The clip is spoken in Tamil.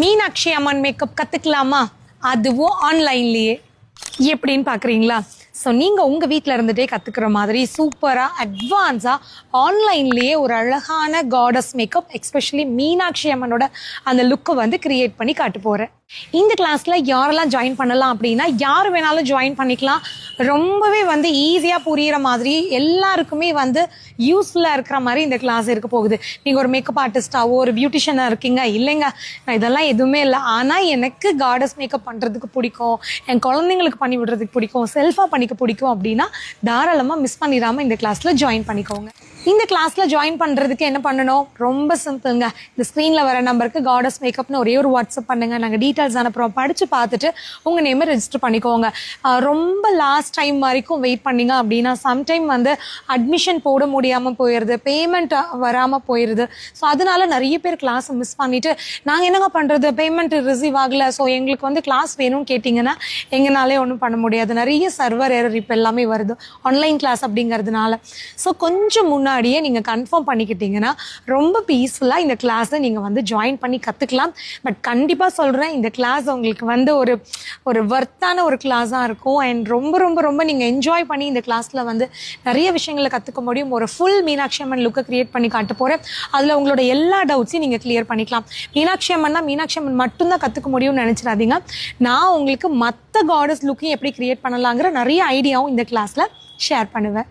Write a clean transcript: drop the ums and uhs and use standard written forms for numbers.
மீனாட்சி அம்மன் மேக்கப் கற்றுக்கலாமா? அதுவும் ஆன்லைன்லேயே. எப்படின்னு பார்க்குறீங்களா? ஸோ நீங்கள் உங்கள் வீட்டில் இருந்துகிட்டே கற்றுக்கிற மாதிரி சூப்பராக அட்வான்ஸாக ஆன்லைன்லேயே ஒரு அழகான காடஸ் மேக்கப், எஸ்பெஷலி மீனாட்சி அம்மனோட அந்த லுக்கை வந்து கிரியேட் பண்ணி காட்ட போகிறேன். இந்த கிளாஸில் யாரெல்லாம் ஜாயின் பண்ணலாம் அப்படின்னா, யார் வேணாலும் ஜாயின் பண்ணிக்கலாம். ரொம்பவே வந்து ஈஸியாக புரிகிற மாதிரி, எல்லாருக்குமே வந்து யூஸ்ஃபுல்லாக இருக்கிற மாதிரி இந்த கிளாஸ் இருக்க போகுது. நீங்கள் ஒரு மேக்கப் ஆர்டிஸ்டாவோ ஒரு பியூட்டிஷியனாக இருக்கீங்க, இல்லைங்க நான் இதெல்லாம் எதுவுமே இல்லை, ஆனால் எனக்கு காடஸ் மேக்கப் பண்ணுறதுக்கு பிடிக்கும், என் குழந்தைங்களுக்கு பண்ணி விடுறதுக்கு பிடிக்கும், செல்ஃபாக பண்ணிக்க பிடிக்கும் அப்படின்னா தாராளமாக மிஸ் பண்ணிடாமல் இந்த கிளாஸில் ஜாயின் பண்ணிக்கோங்க. இந்த கிளாஸில் ஜாயின் பண்ணுறதுக்கு என்ன பண்ணணும்? ரொம்ப சிம்பிளுங்க. இந்த ஸ்க்ரீனில் வர நம்பருக்கு காடஸ் மேக்கப்னு ஒரே ஒரு வாட்ஸ்அப் பண்ணுங்கள். நாங்கள் டீட்டெயில்ஸ் அனுப்புகிறோம். படித்து பார்த்துட்டு உங்கள் நேமை ரெஜிஸ்டர் பண்ணிக்கோங்க. ரொம்ப லாஸ்ட் டைம் வரைக்கும் வெயிட் பண்ணிங்க அப்படின்னா சம்டைம் வந்து அட்மிஷன் போட முடியாமல் போயிடுது, பேமெண்ட் வராமல் போயிடுது. ஸோ அதனால நிறைய பேர் கிளாஸை மிஸ் பண்ணிவிட்டு நாங்கள் என்னங்க பண்ணுறது, பேமெண்ட் ரிசீவ் ஆகலை, ஸோ எங்களுக்கு வந்து கிளாஸ் வேணும்னு கேட்டிங்கன்னா எங்களாலே ஒன்றும் பண்ண முடியாது. நிறைய சர்வர் எரர் இப்போ எல்லாமே வருது ஆன்லைன் கிளாஸ் அப்படிங்கிறதுனால. ஸோ கொஞ்சம் முன்னாடியே நீங்கள் கன்ஃபார்ம் பண்ணிக்கிட்டீங்கன்னா ரொம்ப பீஸ்ஃபுல்லாக இந்த கிளாஸை நீங்கள் வந்து ஜாயின் பண்ணி கற்றுக்கலாம். பட் கண்டிப்பாக சொல்கிறேன், இந்த கிளாஸ் உங்களுக்கு வந்து ஒரு வர்த்தான ஒரு கிளாஸாக இருக்கும். அண்ட் ரொம்ப ரொம்ப ரொம்ப நீங்கள் என்ஜாய் பண்ணி இந்த கிளாஸில் வந்து நிறைய விஷயங்களை கற்றுக்க முடியும். ஒரு ஃபுல் மீனாட்சி அம்மன் லுக்கை கிரியேட் பண்ணி காட்ட போகிறேன். அதில் உங்களோட எல்லா டவுட்ஸையும் நீங்கள் கிளியர் பண்ணிக்கலாம். மீனாட்சி அம்மன்னா மீனாட்சி அம்மன் மட்டும்தான் கற்றுக்க முடியும்னு நினச்சிடாதீங்க. நான் உங்களுக்கு மற்ற காடஸ் லுக்கையும் எப்படி கிரியேட் பண்ணலாங்கிற நிறைய ஐடியாவும் இந்த கிளாஸில் ஷேர் பண்ணுவேன்.